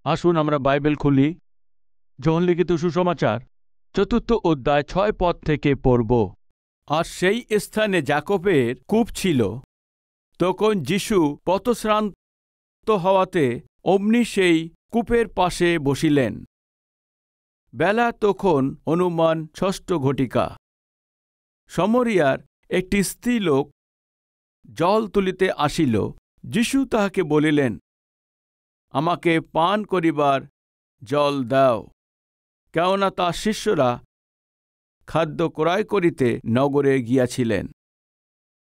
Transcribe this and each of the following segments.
আসুন আমরা বাইবেল খুলি, যোহন লিখিত সুসমাচার ৪র্থ অধ্যায় ৬ পদ থেকে পড়ব। আর সেই স্থানে যাকবের কূপ ছিল। তখন যিশু পথশ্রান্ত হওয়াতে অমনি সেই কূপের পাশে বসিলেন। বেলা তখন অনুমান ৬ষ্ঠ ঘটিকা। সমরিয়ার একটি স্ত্রীলোক জল তুলিতে আসিল। যিশু তাহাকে বলিলেন, আমাকে পান করিবার জল দাও, কেননা তার শিষ্যরা খাদ্য ক্রয় করিতে নগরে গিয়াছিলেন।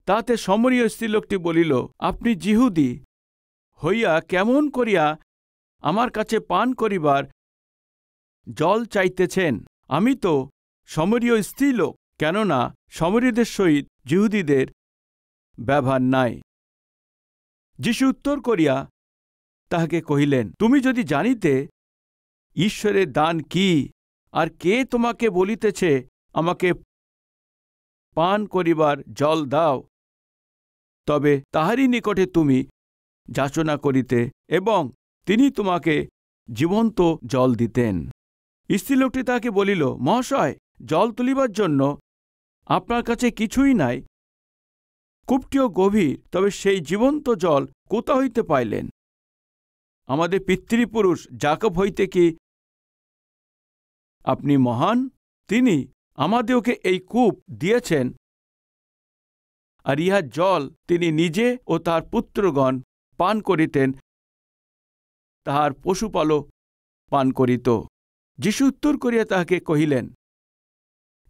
তাতে সমরীয় স্ত্রীলোকটি বলিল, আপনি যিহুদি হইয়া কেমন করিয়া আমার কাছে পান করিবার জল চাইতেছেন? আমি তো সমরীয় স্ত্রীলোক, কেননা সমরীয়দের সহিত যিহুদিদের ব্যবহার নাই। যিশু উত্তর করিয়া তাহাকে কহিলেন, তুমি যদি জানিতে ঈশ্বরের দান কি, আর কে তোমাকে বলিতেছে আমাকে পান করিবার জল দাও, তবে তাহারই নিকটে তুমি যাচনা করিতে এবং তিনি তোমাকে জীবন্ত জল দিতেন। স্ত্রীলোকটি তাহাকে বলিল, মহাশয়, জল তুলিবার জন্য আপনার কাছে কিছুই নাই, কূপটিও গভীর, তবে সেই জীবন্ত জল কোথা হইতে পাইলেন? আমাদের পিতৃপুরুষ যাকব হইতে কি আপনি মহান? তিনি আমাদেরকে এই কূপ দিয়েছেন, আর ইহার জল তিনি নিজে ও তার পুত্রগণ পান করিতেন, তাহার পশুপালও পান করিত। যিশু উত্তর করিয়া তাহাকে কহিলেন,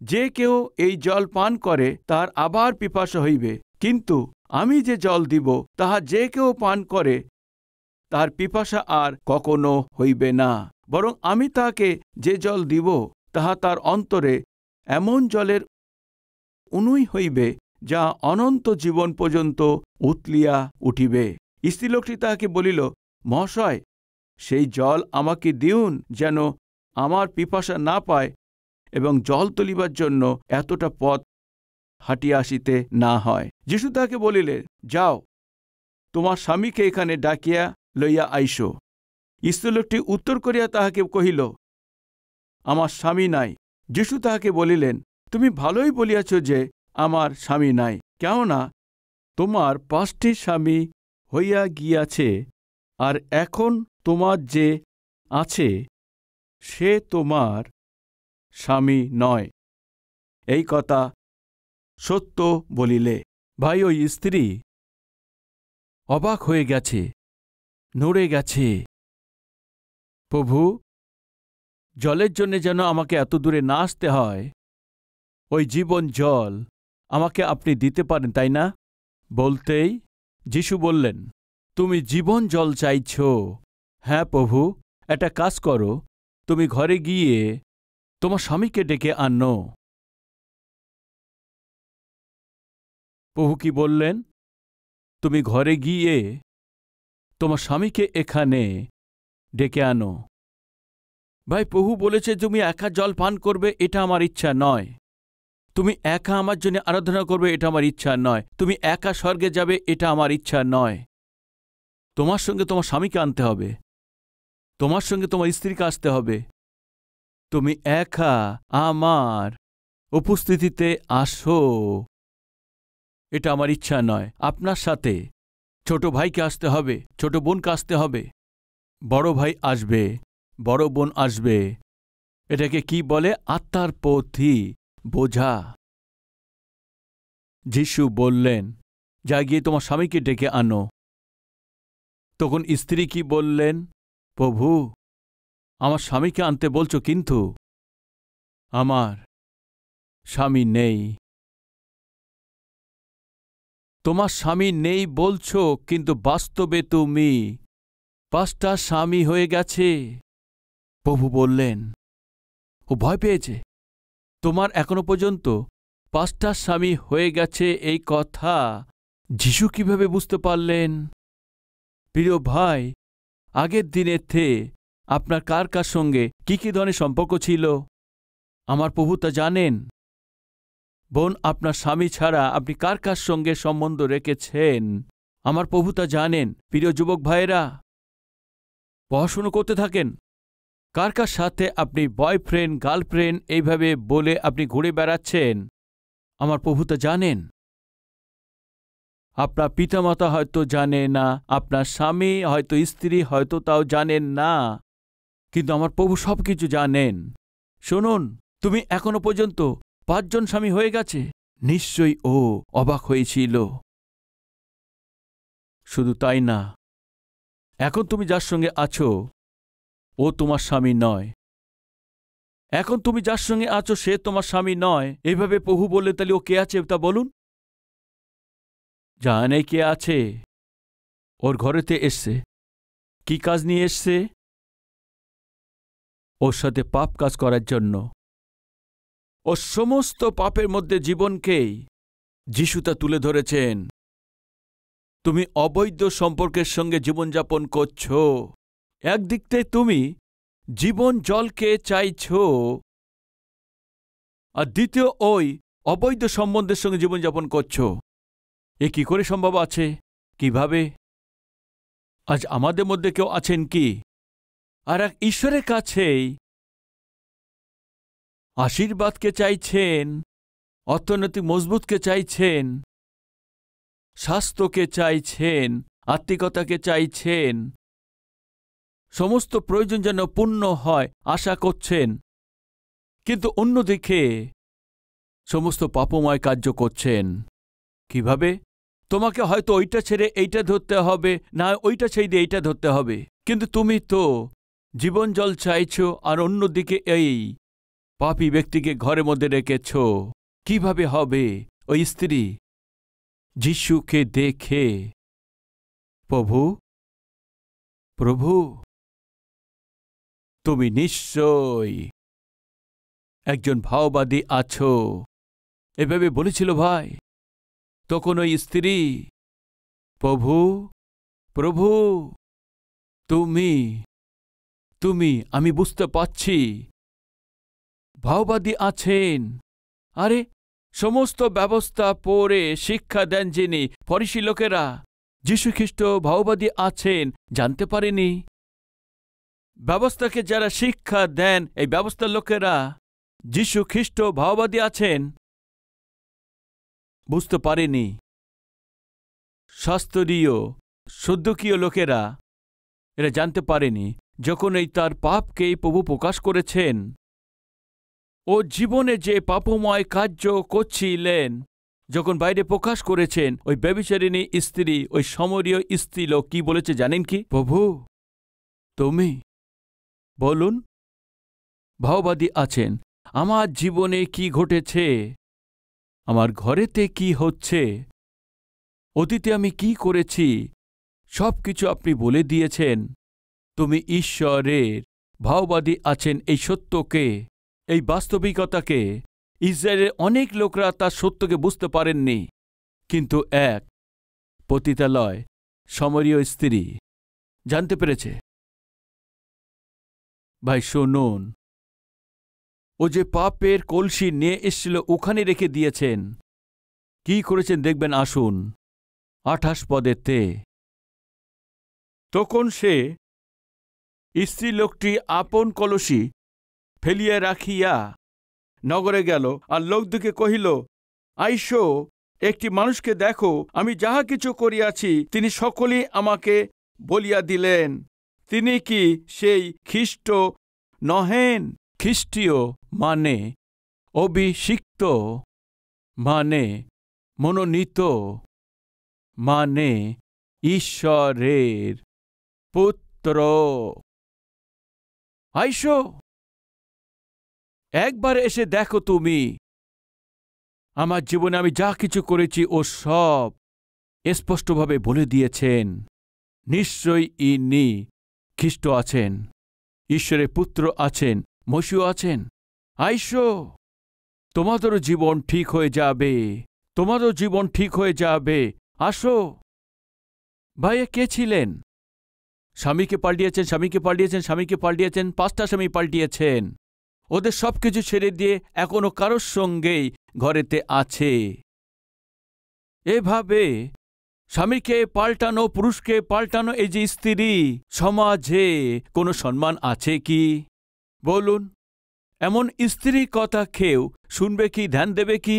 যে কেউ এই জল পান করে তাহার আবার পিপাসা হইবে, কিন্তু আমি যে জল দিব তাহা যে কেউ পান করে তাহার পিপাসা আর কখনো হইবে না, বরং আমি তাহাকে যে জল দিব তাহা তার অন্তরে এমন জলের অনুই হইবে যা অনন্ত জীবন পর্যন্ত উতলিয়া উঠিবে। স্ত্রীলোকটি তাহাকে বলিল, মহাশয়, সেই জল আমাকে দিউন, যেন আমার পিপাসা না পায় এবং জল তুলিবার জন্য এতটা পথ হাঁটিয়া আসিতে না হয়। যিশু তাহাকে বলিলেন, যাও, তোমার স্বামীকে এখানে ডাকিয়া লইয়া আইসো। স্ত্রীলোকটি উত্তর করিয়া তাহাকে কহিল, আমার স্বামী নাই। যিশু তাহাকে বলিলেন, তুমি ভালোই বলিয়াছ যে আমার স্বামী নাই, কেননা তোমার 5টি স্বামী হইয়া গিয়াছে, আর এখন তোমার যে আছে সে তোমার স্বামী নয়। এই কথা সত্য বলিলে। ভাই, ওই স্ত্রী অবাক হয়ে গেছে, নড়ে গেছে। প্রভু, জলের জন্যে যেন আমাকে এত দূরে না আসতে হয়, ওই জীবন জল আমাকে আপনি দিতে পারেন, তাই না? বলতেই যিশু বললেন, তুমি জীবন জল চাইছ? হ্যাঁ প্রভু, একটা কাজ করো, তুমি ঘরে গিয়ে তোমার স্বামীকে ডেকে আনো। প্রভু কি বললেন? তুমি ঘরে গিয়ে তোমার স্বামীকে এখানে ডেকে আনো। ভাই, প্রভু বলেছে তুমি একা জল পান করবে, এটা আমার ইচ্ছা নয়। তুমি একা আমার জন্য আরাধনা করবে, এটা আমার ইচ্ছা নয়। তুমি একা স্বর্গে যাবে, এটা আমার ইচ্ছা নয়। তোমার সঙ্গে তোমার স্বামীকে আনতে হবে, তোমার সঙ্গে তোমার স্ত্রীকে আসতে হবে। তুমি একা আমার উপস্থিতিতে আসো, এটা আমার ইচ্ছা নয়। আপনার সাথে ছোট ভাইকে আসতে হবে, ছোট বোনকে আসতে হবে, বড় ভাই আসবে, বড় বোন আসবে। এটাকে কি বলে? আত্মার পথি বোঝা। যিশু বললেন, যা গিয়ে তোমার স্বামীকে ডেকে আনো। তখন স্ত্রী কি বললেন? প্রভু, আমার স্বামীকে আনতে বলছো, কিন্তু আমার স্বামী নেই। তোমার স্বামী নেই বলছো, কিন্তু বাস্তবে তুমি 5টা স্বামী হয়ে গেছে। প্রভু বললেন, ও ভয় পেয়েছে। তোমার এখনো পর্যন্ত 5টা স্বামী হয়ে গেছে, এই কথা যিশু কিভাবে বুঝতে পারলেন? প্রিয় ভাই, আগের দিনেতে আপনার কার কার সঙ্গে কি ধরনের সম্পর্ক ছিল আমার প্রভু তা জানেন। বোন, আপনার স্বামী ছাড়া আপনি কার কার সঙ্গে সম্বন্ধ রেখেছেন আমার প্রভু তা জানেন। প্রিয় যুবক ভাইয়েরা, পড়াশুনো করতে থাকেন। কার কার সাথে আপনি বয়ফ্রেন্ড গার্লফ্রেন্ড এইভাবে বলে আপনি ঘুরে বেড়াচ্ছেন, আমার প্রভু তা জানেন। আপনার পিতামাতা হয়তো জানে না, আপনার স্বামী হয়তো স্ত্রী হয়তো তাও জানেন না, কিন্তু আমার প্রভু সব কিছু জানেন। শুনুন, তুমি এখনো পর্যন্ত 5 জন স্বামী হয়ে গেছে। নিশ্চয়ই ও অবাক হয়েছিল। শুধু তাই না, এখন তুমি যার সঙ্গে আছো ও তোমার স্বামী নয়। এখন তুমি যার সঙ্গে আছো সে তোমার স্বামী নয়। এইভাবে প্রভু বললে তাহলে ও কে আছে তা বলুন। জানে কে আছে? ওর ঘরেতে এসছে। কি কাজ নিয়ে এসছে? ওর সাথে পাপ কাজ করার জন্য। ও সমস্ত পাপের মধ্যে জীবনকেই যিশুতা তুলে ধরেছেন। তুমি অবৈধ সম্পর্কের সঙ্গে জীবনযাপন করছ। একদিক থেকে তুমি জীবন জলকে চাইছ, আর দ্বিতীয় ওই অবৈধ সম্বন্ধের সঙ্গে জীবনযাপন করছ। এ কি করে সম্ভব আছে? কিভাবে? আজ আমাদের মধ্যে কেউ আছেন কি আর এক ঈশ্বরের কাছেই আশীর্বাদকে চাইছেন, অর্থনৈতিক মজবুতকে চাইছেন, স্বাস্থ্যকে চাইছেন, আত্মিকতাকে চাইছেন, সমস্ত প্রয়োজন যেন পূর্ণ হয় আশা করছেন, কিন্তু অন্যদিকে সমস্ত পাপময় কার্য করছেন। কিভাবে? তোমাকে হয়তো ওইটা ছেড়ে এইটা ধরতে হবে, না ওইটা ছেড়ে এইটা ধরতে হবে, কিন্তু তুমি তো জীবন জল চাইছ আর অন্যদিকে এই পাপী ব্যক্তিকে ঘরের মধ্যে রেখেছ। কিভাবে হবে? ওই স্ত্রী যিশুকে দেখে প্রভু প্রভু তুমি নিশ্চয়ই একজন ভাওবাদী আছো এভাবে বলেছিল ভাই। তখন ওই স্ত্রী প্রভু প্রভু তুমি তুমি আমি বুঝতে পারছি ভাওবাদী আছেন। আরে সমস্ত ব্যবস্থা পড়ে শিক্ষা দেন যিনি, ফরিসি লোকেরা যীশুখ্রিস্ট ভাওবাদী আছেন জানতে পারেনি। ব্যবস্থাকে যারা শিক্ষা দেন এই ব্যবস্থার লোকেরা যীশুখ্রিস্ট ভাওবাদী আছেন বুঝতে পারেনি। শাস্ত্রীয় সদ্দুকীয় লোকেরা এরা জানতে পারেনি। যখন এই তার পাপকেই প্রভু প্রকাশ করেছেন, ও জীবনে যে পাপময় কার্য করছিলেন যখন বাইরে প্রকাশ করেছেন, ওই ব্যভিচারিণী স্ত্রী, ওই সমরীয় স্ত্রী লোক কি বলেছে জানেন কি? প্রভু তুমি বলুন ভাওবাদী আছেন। আমার জীবনে কি ঘটেছে, আমার ঘরেতে কি হচ্ছে, অতীতে আমি কি করেছি, সব কিছু আপনি বলে দিয়েছেন। তুমি ঈশ্বরের ভাওবাদী আছেন এই সত্যকে, এই বাস্তবিকতাকে। ইসরায়েলের অনেক লোকরা তার সত্যকে বুঝতে পারেননি, কিন্তু এক পতিতালয় সমরীয় স্ত্রী জানতে পেরেছে। ভাই শুনুন, ও যে পাপের কলসি নিয়ে এসেছিল ওখানে রেখে দিয়েছেন। কি করেছেন দেখবেন, আসুন 28 পদেতে। তখন সে স্ত্রী লোকটি আপন কলসি ফেলিয়া রাখিয়া নগরে গেল, আর লোকদিকে কহিল, আইসো একটি মানুষকে দেখো, আমি যাহা কিছু করিয়াছি তিনি সকলেই আমাকে বলিয়া দিলেন। তিনি কি সেই খ্রিস্ট নহেন? খ্রিস্টীয় মানে অভিষিক্ত, মানে মনোনীত, মানে ঈশ্বরের পুত্র। আইসো একবার এসে দেখো তুমি। আমার জীবনে আমি যা কিছু করেছি ও সব স্পষ্টভাবে বলে দিয়েছেন। নিশ্চয়ই ইনি খ্রিস্ট আছেন, ঈশ্বরের পুত্র আছেন, মসিহ আছেন। আইসো, তোমাদেরও জীবন ঠিক হয়ে যাবে, তোমারও জীবন ঠিক হয়ে যাবে। আসো। ভাইয়ে কে ছিলেন? স্বামীকে পাল্টিয়েছেন, স্বামীকে পাল্টিয়েছেন, স্বামীকে পাল্টিয়েছেন, 5টা স্বামী পাল্টিয়েছেন। ওদের সবকিছু ছেড়ে দিয়ে এখনো কারোর সঙ্গেই ঘরেতে আছে। এভাবে স্বামীকে পাল্টানো, পুরুষকে পাল্টানো, এই যে স্ত্রী, সমাজে কোনো সম্মান আছে কি বলুন? এমন স্ত্রী কথা খেয়েও শুনবে কি, ধ্যান দেবে কি?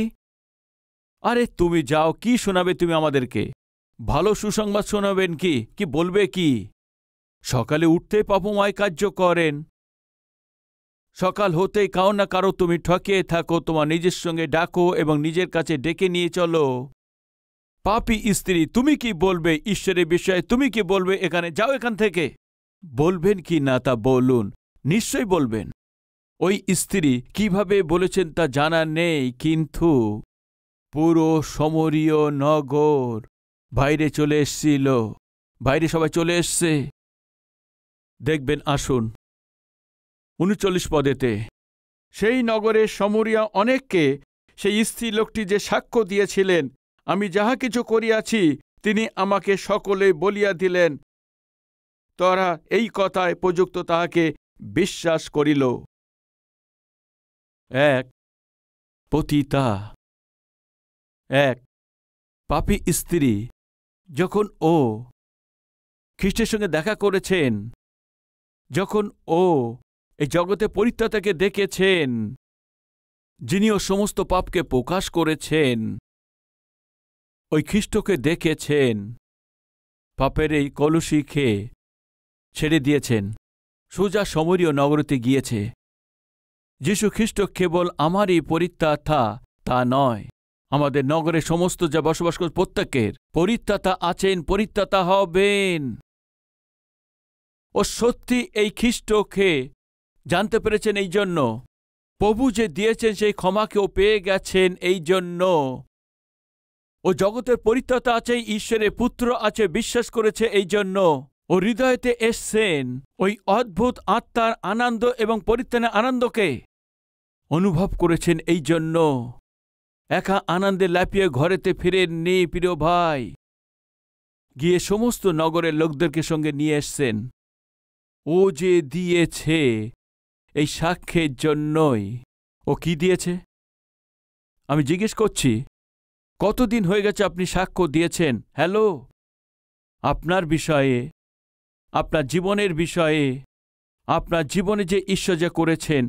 আরে তুমি যাও, কি শোনাবে তুমি আমাদেরকে? ভালো সুসংবাদ শোনাবেন কি? কি বলবে কি? সকালে উঠতে পাপময় কার্য করেন, সকাল হতেই কারো না কারো তুমি ঠকিয়ে থাকো, তোমার নিজের সঙ্গে ডাকো এবং নিজের কাছে ডেকে নিয়ে চলো। পাপী স্ত্রী, তুমি কি বলবে ঈশ্বরের বিষয়ে? তুমি কি বলবে এখানে? যাও এখান থেকে। বলবেন কি না তা বলুন, নিশ্চয়ই বলবেন। ওই স্ত্রী কিভাবে বলেছেন তা জানা নেই, কিন্তু পুরো সমরীয় নগর বাইরে চলে এসছিল, বাইরে সবাই চলে এসছে। দেখবেন, আসুন ৩৯ পদেতে, সেই নগরের সমরিয়া অনেককে সেই স্ত্রী লোকটি যে সাক্ষ্য দিয়েছিলেন, আমি যাহা কিছু করিয়াছি তিনি আমাকে সকলে বলিয়া দিলেন, তারা এই কথায় প্রযুক্ত তাহাকে বিশ্বাস করিল। এক পতিতা, এক পাপী স্ত্রী, যখন ও খ্রিস্টের সঙ্গে দেখা করেছেন, যখন ও এই জগতে পরিত্রাতাকে দেখেছেন, যিনি ও সমস্ত পাপকে প্রকাশ করেছেন, ওই খ্রিস্টকে দেখেছেন, পাপের এই কলুষী খেয়ে ছেড়ে দিয়েছেন, সোজা সমরীয় নগরীতে গিয়েছে। যীশু খ্রিস্ট কেবল আমারই পরিত্রাতা তা নয়, আমাদের নগরে সমস্ত যা বসবাস করে প্রত্যেকের পরিত্রাতা আছেন, পরিত্রাতা হবেন। ও সত্যি এই খ্রিস্টকে জানতে পেরেছেন, এই জন্য প্রভু যে দিয়েছেন সেই ক্ষমাকেও পেয়ে গেছেন। এই জন্য ও জগতের পরিত্রাতা আছে, ঈশ্বরের পুত্র আছে, বিশ্বাস করেছে। এই জন্য ও হৃদয়তে এসছেন ওই অদ্ভুত আত্মার আনন্দ এবং পরিত্রাণের আনন্দকে অনুভব করেছেন। এই জন্য একা আনন্দে লাফিয়ে ঘরেতে ফিরেননি প্রিয় ভাই, গিয়ে সমস্ত নগরের লোকদেরকে সঙ্গে নিয়ে এসছেন। ও যে দিয়েছে এই সাক্ষ্যের জন্যই। ও কি দিয়েছে আমি জিজ্ঞেস করছি? কতদিন হয়ে গেছে আপনি সাক্ষ্য দিয়েছেন? হ্যালো, আপনার বিষয়ে, আপনার জীবনের বিষয়ে, আপনার জীবনে যে ঈশ্বর যা করেছেন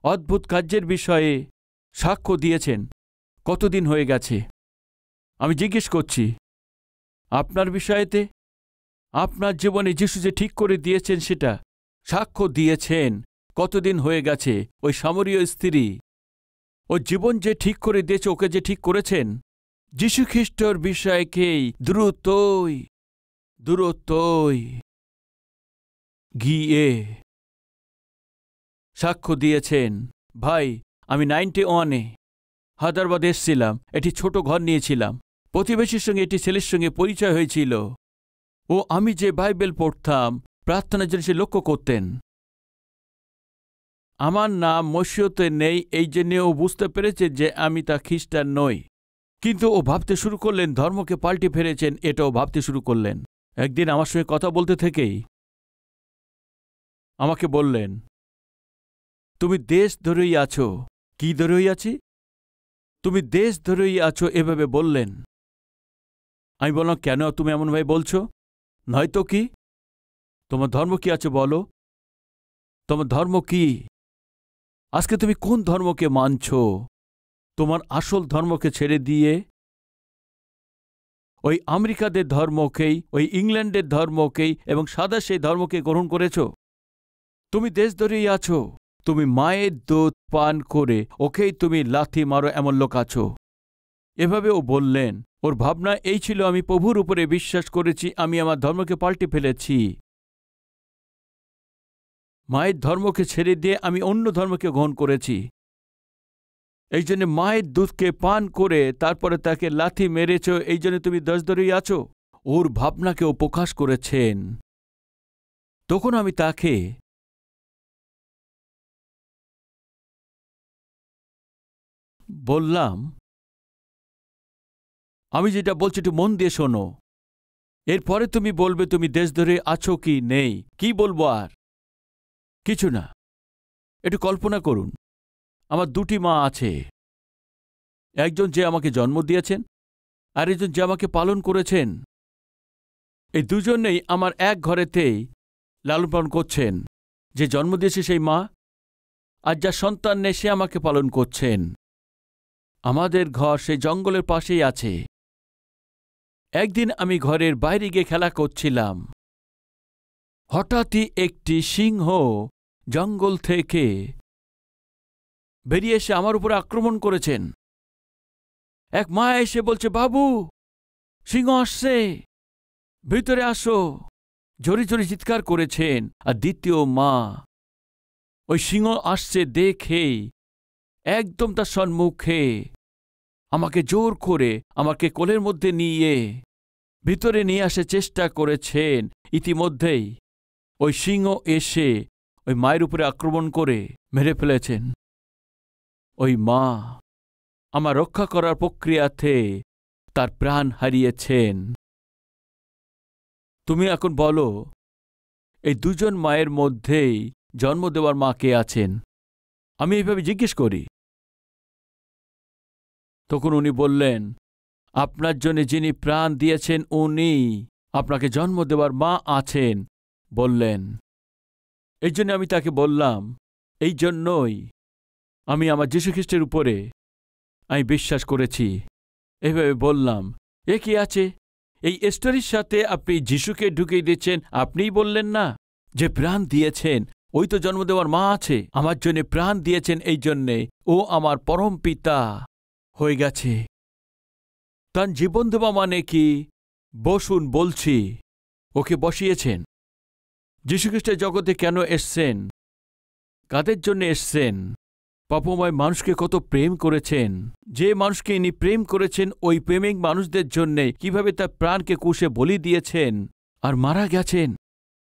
অদ্ভুত কার্যের বিষয়ে সাক্ষ্য দিয়েছেন। কতদিন হয়ে গেছে আমি জিজ্ঞেস করছি? আপনার বিষয়েতে, আপনার জীবনে যিশু যে ঠিক করে দিয়েছেন সেটা সাক্ষ্য দিয়েছেন। কতদিন হয়ে গেছে? ওই সামরীয় স্ত্রী, ও জীবন যে ঠিক করে দিয়েছে, ওকে যে ঠিক করেছেন, যীশু খ্রিস্টর বিষয়কেই দ্রুতই দ্রুতই গিয়ে সাক্ষ্য দিয়েছেন। ভাই, আমি 91-এ হায়দ্রাবাদ এসেছিলাম, একটি ছোট ঘর নিয়েছিলাম। প্রতিবেশীর সঙ্গে একটি ছেলের সঙ্গে পরিচয় হয়েছিল। ও আমি যে বাইবেল পড়তাম, প্রার্থনার জন্য সে লক্ষ্য করতেন। আমার নাম মসিহতে নেই, এই জন্যে ও বুঝতে পেরেছে যে আমি তা খ্রিস্টান নই। কিন্তু ও ভাবতে শুরু করলেন ধর্মকে পাল্টে ফেলেছেন, এটাও ভাবতে শুরু করলেন। একদিন আমার সঙ্গে কথা বলতে থেকেই আমাকে বললেন, তুমি দেশ ধরেই আছো। কি ধরেই আছি? তুমি দেশ ধরেই আছো, এভাবে বললেন। আমি বললাম, কেন তুমি এমনভাবে বলছো? নয়তো কি? তোমার ধর্ম কি আছে বলো? তোমার ধর্ম কি? আজকে তুমি কোন ধর্মকে মানছ? তোমার আসল ধর্মকে ছেড়ে দিয়ে ওই আমেরিকাদের ধর্মকেই, ওই ইংল্যান্ডের ধর্মকেই এবং সাদা সেই ধর্মকে গ্রহণ করেছ। তুমি দেশ ধরেই আছো। তুমি মায়ের দুধ পান করে ওকেই তুমি লাথি মারো, এমন লোক আছো। এভাবে ও বললেন। ওর ভাবনা এই ছিল, আমি প্রভুর উপরে বিশ্বাস করেছি, আমি আমার ধর্মকে পাল্টে ফেলেছি। মায়ের ধর্মকে ছেড়ে দিয়ে আমি অন্য ধর্মকে গ্রহণ করেছি। এই জন্য মায়ের দুধকে পান করে তারপরে তাকে লাথি মেরেছ, এই জন্য তুমি দেশ ধরেই আছো। ওর ভাবনাকে ও প্রকাশ করেছেন। তখন আমি তাকে বললাম, আমি যেটা বলছি একটু মন দিয়ে শোনো। এরপরে তুমি বলবে তুমি দেশ ধরে আছো কি নেই। কি বলবো আর? কিছু না। একটু কল্পনা করুন, আমার দুটি মা আছে। একজন যে আমাকে জন্ম দিয়েছেন, আর একজন যে আমাকে পালন করেছেন। এই দুজনেই আমার এক ঘরেতেই লালন পালন করছেন। যে জন্ম দিয়েছে সেই মা, আর যার সন্তান নেই সে আমাকে পালন করছেন। আমাদের ঘর সেই জঙ্গলের পাশেই আছে। একদিন আমি ঘরের বাইরে গিয়ে খেলা করছিলাম। হঠাৎই একটি সিংহ জঙ্গল থেকে বেরিয়ে এসে আমার উপর আক্রমণ করেছেন। এক মা এসে বলছে, বাবু, সিংহ আসছে, ভিতরে আসো, জোরে জোরে চিৎকার করেছেন। আর দ্বিতীয় মা ওই সিংহ আসছে দেখে একদম তার সম্মুখে আমাকে জোর করে আমাকে কোলের মধ্যে নিয়ে ভিতরে নিয়ে আসার চেষ্টা করেছেন। ইতিমধ্যেই ওই সিংহ এসে ওই মায়ের উপরে আক্রমণ করে মেরে ফেলেছেন। ওই মা আমার রক্ষা করার প্রক্রিয়াতে তার প্রাণ হারিয়েছেন। তুমি এখন বলো, এই দুজন মায়ের মধ্যেই জন্ম দেওয়ার মা কে আছেন? আমি এইভাবে জিজ্ঞেস করি। তখন উনি বললেন, আপনার জন্য যিনি প্রাণ দিয়েছেন উনি আপনাকে জন্ম দেওয়ার মা আছেন বললেন। এই জন্য আমি তাকে বললাম, এই জন্যই আমি আমার যীশুখ্রিস্টের উপরে আমি বিশ্বাস করেছি। এইভাবে বললাম, এ কি আছে? এই স্টোরির সাথে আপনি যিশুকে ঢুকিয়ে দিচ্ছেন। আপনিই বললেন না যে প্রাণ দিয়েছেন, ওই তো জন্ম দেওয়ার মা আছে। আমার জন্য প্রাণ দিয়েছেন, এই জন্যে ও আমার পরম পিতা হয়ে গেছে। তার জীবন দেওয়া মানে কি? বসুন বলছি। ওকে বসিয়েছেন। যীশুখ্রিস্টের জগতে কেন এসছেন? কাদের জন্য এসছেন? পাপময় মানুষকে কত প্রেম করেছেন। যে মানুষকে ইনি প্রেম করেছেন, ওই প্রেমিক মানুষদের জন্যে কিভাবে তার প্রাণকে কুশে বলি দিয়েছেন আর মারা গেছেন।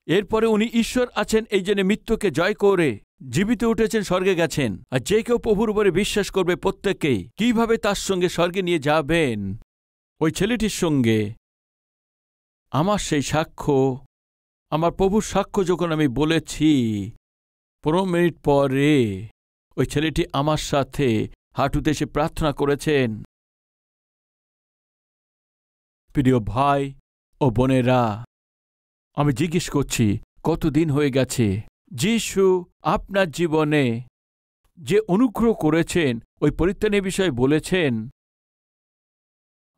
এরপরে উনি ঈশ্বর আছেন, এই জন্য মৃত্যুকে জয় করে জীবিত উঠেছেন, স্বর্গে গেছেন। আর যে কেউ প্রভুর উপরে বিশ্বাস করবে প্রত্যেকেই কিভাবে তার সঙ্গে স্বর্গে নিয়ে যাবেন। ওই ছেলেটির সঙ্গে আমার সেই সাক্ষ্য, আমার প্রভুর সাক্ষ্য যখন আমি বলেছি, 15 মিনিট পরে ওই ছেলেটি আমার সাথে হাঁটুতে এসে প্রার্থনা করেছেন। প্রিয় ভাই ও বোনেরা, আমি জিজ্ঞেস করছি, কতদিন হয়ে গেছে যিশু আপনার জীবনে যে অনুগ্রহ করেছেন, ওই পরিত্রাণের বিষয়ে বলেছেন।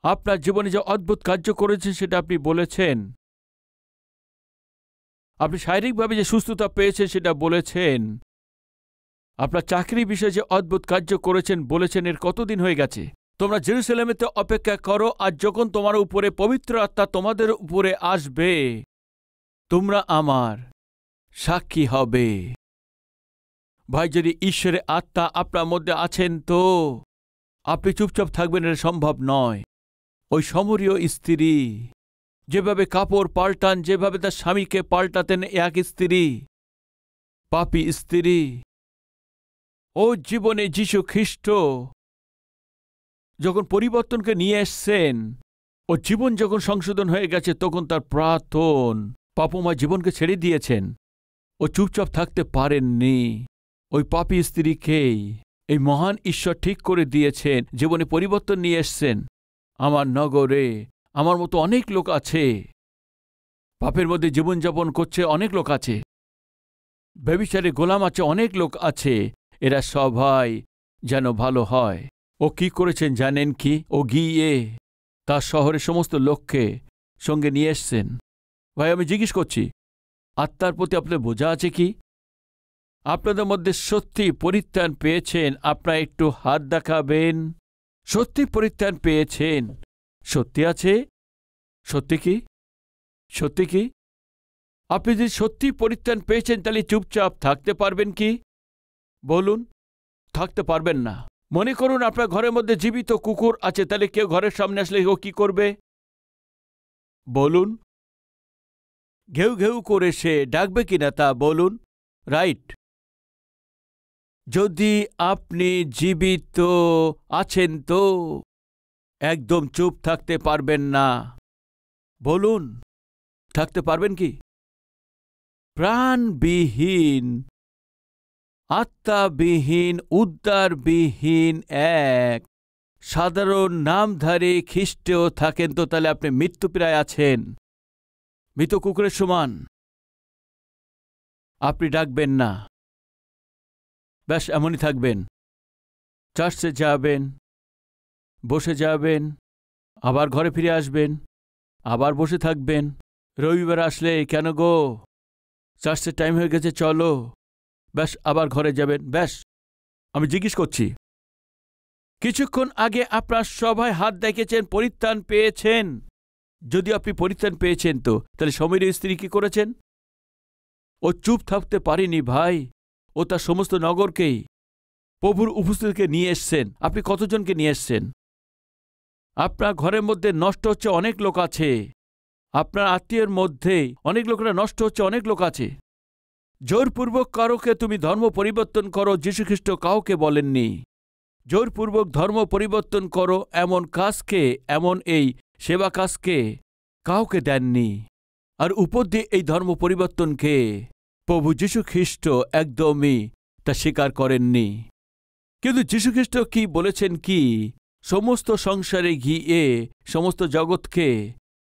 আপনার জীবনে যে অদ্ভুত কার্য করেছেন সেটা আপনি বলেছেন। আপনি শারীরিকভাবে যে সুস্থতা পেয়েছেন সেটা বলেছেন। আপনার চাকরি বিষয়ে যে অদ্ভুত কার্য করেছেন বলেছেন। এর কতদিন হয়ে গেছে? তোমরা জেরুসালেমেতে অপেক্ষা করো, আর যখন তোমার উপরে পবিত্র আত্মা তোমাদের উপরে আসবে, তোমরা আমার সাক্ষী হবে। ভাই, যদি ঈশ্বরের আত্মা আপনার মধ্যে আছেন তো আপনি চুপচাপ থাকবেন, এটা সম্ভব নয়। ওই সমরীয় স্ত্রী যেভাবে কাপড় পাল্টান, যেভাবে তার স্বামীকে পাল্টাতেন এক স্ত্রী, পাপী স্ত্রী, ও জীবনে যীশু খ্রিস্ট যখন পরিবর্তনকে নিয়ে এসছেন, ও জীবন যখন সংশোধন হয়ে গেছে, তখন তার প্রাক্তন পাপময় জীবনকে ছেড়ে দিয়েছেন। ও চুপচাপ থাকতে পারেননি। ওই পাপী স্ত্রীকেই এই মহান ঈশ্বর ঠিক করে দিয়েছেন, জীবনে পরিবর্তন নিয়ে এসছেন। আমার নগরে আমার মতো অনেক লোক আছে, পাপের মধ্যে জীবনযাপন করছে অনেক লোক আছে, ব্যভিচারে গোলাম আছে অনেক লোক আছে। এরা সবাই যেন ভালো হয়। ও কি করেছেন জানেন কি? ও গিয়ে তার শহরের সমস্ত লোককে সঙ্গে নিয়ে এসছেন। ভাই, আমি জিজ্ঞেস করছি, আত্মার প্রতি আপনাদের বোঝা আছে কি? আপনাদের মধ্যে সত্যি পরিত্রাণ পেয়েছেন? আপনারা একটু হাত দেখাবেন। সত্যি পরিত্রাণ পেয়েছেন? সত্যি আছে? সত্যি কি? সত্যি কি? আপনি যদি সত্যি পরিত্রাণ পেয়েছেন, তাহলে চুপচাপ থাকতে পারবেন কি? বলুন। থাকতে পারবেন না। মনে করুন আপনার ঘরের মধ্যে জীবিত কুকুর আছে, তাহলে কেউ ঘরের সামনে আসলে ও কি করবে? বলুন। ঘেউ ঘেউ করে সে ডাকবে কিনা তা বলুন। রাইট। যদি আপনি জীবিত আছেন তো একদম চুপ থাকতে পারবেন না। বলুন, থাকতে পারবেন কি? প্রাণবিহীন, আত্মাবিহীন, উদ্ধারবিহীন এক সাধারণ নামধারী খ্রিস্টেও থাকেন তো তাহলে আপনি মৃত্যুপ্রায় আছেন। মৃত কুকুরের সমান। আপনি ডাকবেন না, ব্যাস এমনই থাকবেন। চার্চে যাবেন, বসে যাবেন, আবার ঘরে ফিরে আসবেন, আবার বসে থাকবেন। রবিবার আসলে কেন গো, চার্চের টাইম হয়ে গেছে, চলো, ব্যাস আবার ঘরে যাবেন, ব্যাস। আমি জিজ্ঞেস করছি, কিছুক্ষণ আগে আপনার সবাই হাত দেখেছেন, পরিত্রাণ পেয়েছেন। যদি আপনি পরিত্রাণ পেয়েছেন তো তাহলে সমীরের স্ত্রী কি করেছেন? ও চুপ থাকতে পারেনি ভাই, ও তার সমস্ত নগরকেই প্রভুর উপস্থিতিকে নিয়ে এসছেন। আপনি কতজনকে নিয়ে এসছেন? আপনার ঘরের মধ্যে নষ্ট হচ্ছে অনেক লোক আছে, আপনার আত্মীয়ের মধ্যে অনেক লোকেরা নষ্ট হচ্ছে, অনেক লোক আছে। জোরপূর্বক কারোকে তুমি ধর্ম পরিবর্তন করো, যীশুখ্রিস্ট কাউকে বলেননি। জোরপূর্বক ধর্ম পরিবর্তন করো এমন কাজকে, এমন এই সেবা কাজকে কাউকে দেননি। আর উপর দিয়ে এই ধর্ম পরিবর্তনকে প্রভু যীশুখ্রিস্ট একদমই তা স্বীকার করেননি। কিন্তু যীশুখ্রিস্ট কি বলেছেন? কি সমস্ত সংসারে গিয়ে সমস্ত জগৎকে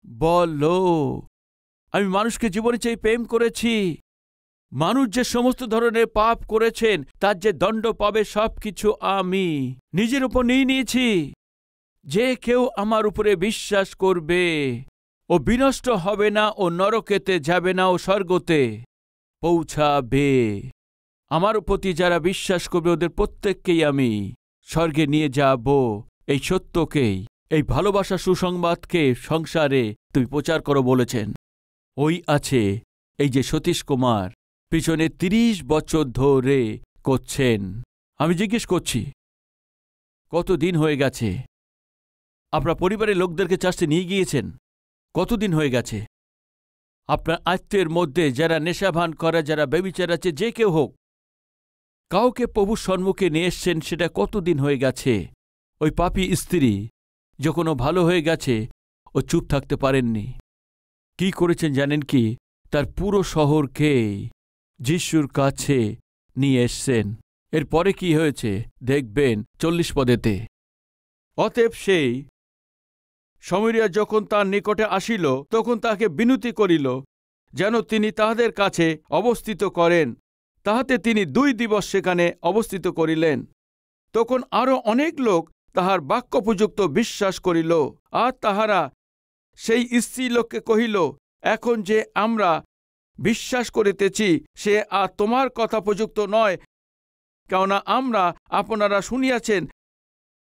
বলো, আমি মানুষকে জীবনে চাই প্রেম করেছি। মানুষ যে সমস্ত ধরনের পাপ করেছেন তার যে দণ্ড পাবে সবকিছু আমি নিজের উপর নিয়ে নিয়েছি। যে কেউ আমার উপরে বিশ্বাস করবে ও বিনষ্ট হবে না, ও নরকেতে যাবে না, ও স্বর্গতে পৌঁছাবে। আমার প্রতি যারা বিশ্বাস করবে ওদের প্রত্যেককেই আমি স্বর্গে নিয়ে যাব। এই সত্যকেই, এই ভালোবাসা সুসংবাদকে সংসারে তুমি প্রচার করো বলেছেন। ওই আছে এই যে সতীশ কুমার পিছনে ৩০ বছর ধরে করছেন। আমি জিজ্ঞেস করছি, কতদিন হয়ে গেছে? আপনার পরিবারের লোকদেরকে চার্চে নিয়ে গিয়েছেন? কতদিন হয়ে গেছে? আপনার আত্মীয়ের মধ্যে যারা নেশাভান করে, যারা ব্যভিচার আছে, যে কেউ হোক, কাউকে প্রভুর সম্মুখে নিয়ে এসছেন, সেটা কতদিন হয়ে গেছে? ওই পাপী স্ত্রী যখন ও ভালো হয়ে গেছে, ও চুপ থাকতে পারেননি। কি করেছেন জানেন কি? তার পুরো শহরকেই যিশুর কাছে নিয়ে এসছেন। এরপরে কি হয়েছে দেখবেন 40 পদেতে। অতএব সেই সমরিয়া যখন তার নিকটে আসিল, তখন তাকে বিনতি করিল যেন তিনি তাহাদের কাছে অবস্থিত করেন। তাহাতে তিনি 2 দিবস সেখানে অবস্থিত করিলেন। তখন আরও অনেক লোক তাহার বাক্যপযুক্ত বিশ্বাস করিল। আর তাহারা সেই স্ত্রীলোককে কহিল, এখন যে আমরা বিশ্বাস করিতেছি সে আর তোমার কথা প্রযুক্ত নয়, কেননা আমরা আপনারা শুনিয়াছেন,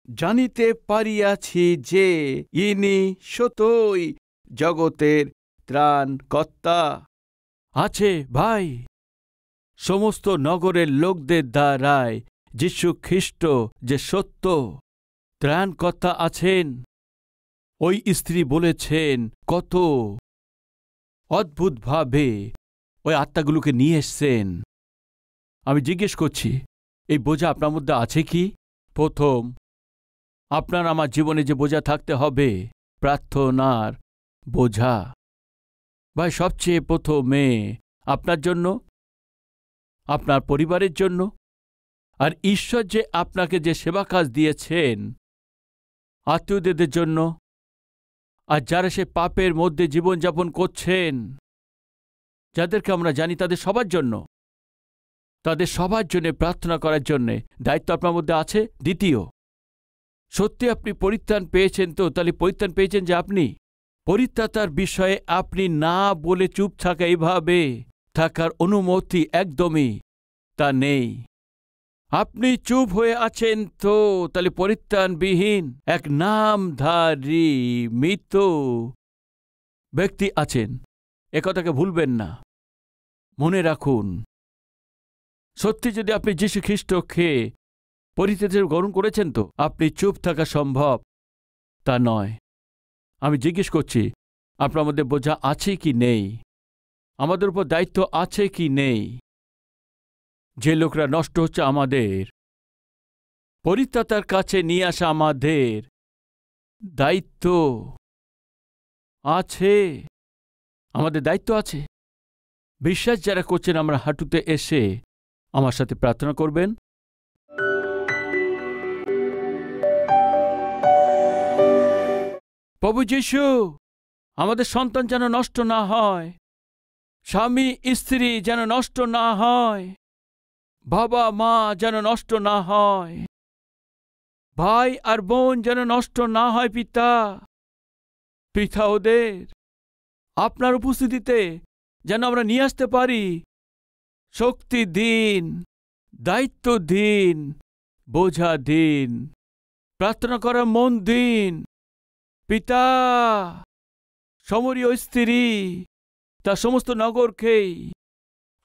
জানিতে পারিয়াছি যে ইনি সতই জগতের ত্রাণকর্তা। আছে ভাই, সমস্ত নগরের লোকদের দ্বারায় যীশু খ্রিস্ট যে সত্য ত্রাণকর্তা আছেন। ওই স্ত্রী বলেছেন কত অদ্ভুতভাবে ওই আত্মাগুলোকে নিয়ে এসছেন। আমি জিজ্ঞেস করছি, এই বোঝা আপনার মধ্যে আছে কি? প্রথম, আপনার আমার জীবনে যে বোঝা থাকতে হবে, প্রার্থনার বোঝা। ভাই, সবচেয়ে প্রথমে আপনার জন্য, আপনার পরিবারের জন্য, আর ঈশ্বর যে আপনাকে যে সেবা কাজ দিয়েছেন আত্মীয়দের জন্য, আর যারা সে পাপের মধ্যে জীবনযাপন করছেন, যাদেরকে আমরা জানি, তাদের সবার জন্য, তাদের সবার জন্য প্রার্থনা করার জন্যে দায়িত্ব আপনার মধ্যে আছে। দ্বিতীয়, সত্যি আপনি পরিত্রাণ পেয়েছেন তো? তাহলে পরিত্রাণ পেয়েছেন যে আপনি পরিত্রাতার বিষয়ে আপনি না বলে চুপ থাকা, এইভাবে থাকার অনুমতি একদমই তা নেই। আপনি চুপ হয়ে আছেন তো তাহলে পরিত্রাণবিহীন এক নামধারী মৃত ব্যক্তি আছেন। একথাকে ভুলবেন না, মনে রাখুন। সত্যি যদি আপনি যীশু খ্রিস্টকে পরিত্রাতা গ্রহণ করেছেন তো আপনি চুপ থাকা সম্ভব তা নয়। আমি জিজ্ঞেস করছি, আপনার মধ্যে বোঝা আছে কি নেই? আমাদের উপর দায়িত্ব আছে কি নেই? যে লোকরা নষ্ট হচ্ছে, আমাদের পরিত্রাতার কাছে নিয়ে আসা আমাদের দায়িত্ব আছে। আমাদের দায়িত্ব আছে। বিশ্বাস যারা করছেন, আমরা হাঁটুতে এসে আমার সাথে প্রার্থনা করবেন। প্রভু যীশু, আমাদের সন্তান যেন নষ্ট না হয়, স্বামী স্ত্রী যেন নষ্ট না হয়, বাবা মা যেন নষ্ট না হয়, ভাই আর বোন যেন নষ্ট না হয়। পিতা, পিতা ওদের আপনার উপস্থিতিতে যেন আমরা নিয়ে আসতে পারি। শক্তি দিন, দায়িত্ব দিন, বোঝা দিন, প্রার্থনা করার মন দিন। পিতা, সমরীয় স্ত্রী তার সমস্ত নগরকেই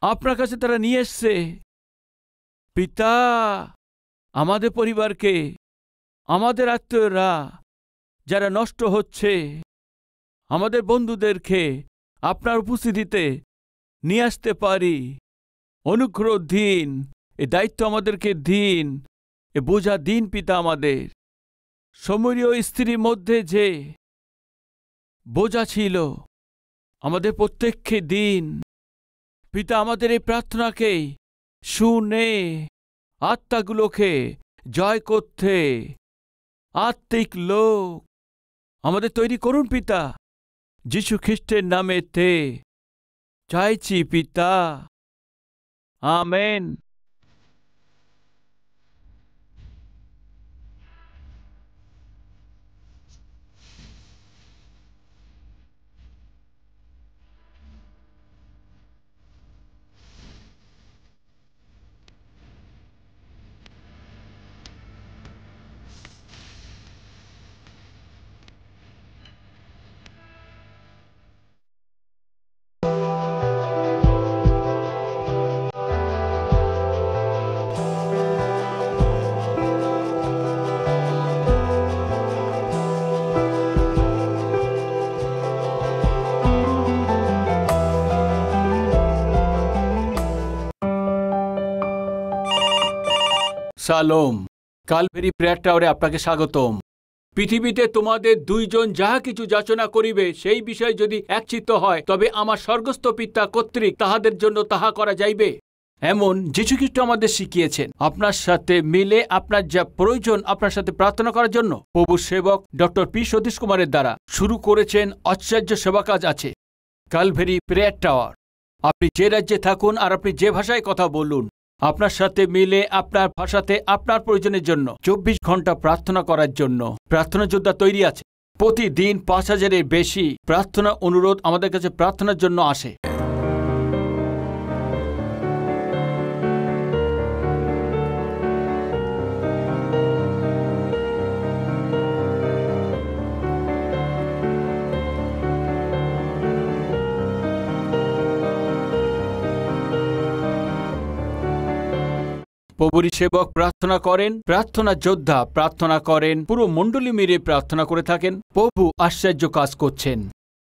আপনার কাছে তারা নিয়ে এসছে। পিতা, আমাদের পরিবারকে, আমাদের আত্মীয়রা যারা নষ্ট হচ্ছে, আমাদের বন্ধুদেরকে আপনার উপস্থিতিতে নিয়ে আসতে পারি। অনুগ্রহ দিন, এ দায়িত্ব আমাদেরকে দিন, এ বোঝা দিন। পিতা, আমাদের সমরীয় স্ত্রীর মধ্যে যে বোঝা ছিল আমাদের প্রত্যেককে দিন। পিতা, আমাদের এই প্রার্থনাকে শুনে আত্মাগুলোকে জয় করতে আত্মিক লোক আমাদের তৈরি করুন। পিতা, যীশু খ্রিস্টের নামেতে চাইছি পিতা, আমেন। শালোম। কালভেরি প্রেয়ার টাওয়ারে আপনাকে স্বাগতম। পৃথিবীতে তোমাদের দুইজন যাহা কিছু যাচনা করিবে সেই বিষয় যদি একচিত্ত হয়, তবে আমার স্বর্গস্থ পিতা কর্তৃক তাহাদের জন্য তাহা করা যাইবে। এমন যীশুখ্রিস্ট আমাদের শিখিয়েছেন। আপনার সাথে মিলে আপনার যা প্রয়োজন আপনার সাথে প্রার্থনা করার জন্য প্রভু সেবক ডক্টর পি সতীশ কুমারের দ্বারা শুরু করেছেন আশ্চর্য সেবা কাজ আছে, কালভেরি প্রেয়ার টাওয়ার। আপনি যে রাজ্যে থাকুন আর আপনি যে ভাষায় কথা বলুন, আপনার সাথে মিলে আপনার ভাষাতে আপনার প্রয়োজনের জন্য 24 ঘন্টা প্রার্থনা করার জন্য প্রার্থনা যোদ্ধা তৈরি আছে। প্রতিদিন 5000-এর বেশি প্রার্থনা অনুরোধ আমাদের কাছে প্রার্থনার জন্য আসে। প্রভুর সেবক প্রার্থনা করেন, প্রার্থনা যোদ্ধা প্রার্থনা করেন, পুরো মণ্ডলী মিলে প্রার্থনা করে থাকেন। প্রভু আশ্চর্য কাজ করছেন।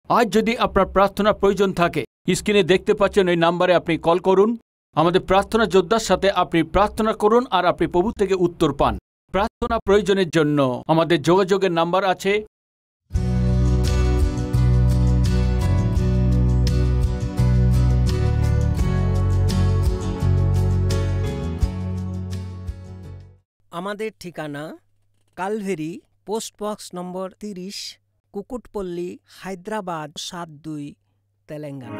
আজ যদি আপনার প্রার্থনা প্রয়োজন থাকে, স্ক্রিনে দেখতে পাচ্ছেন ওই নাম্বারে আপনি কল করুন। আমাদের প্রার্থনা যোদ্ধার সাথে আপনি প্রার্থনা করুন আর আপনি প্রভু থেকে উত্তর পান। প্রার্থনা প্রয়োজনের জন্য আমাদের যোগাযোগের নাম্বার আছে। আমাদের ঠিকানা Calvary, post box number 30, Kukatpally, Hyderabad 72, Telangana.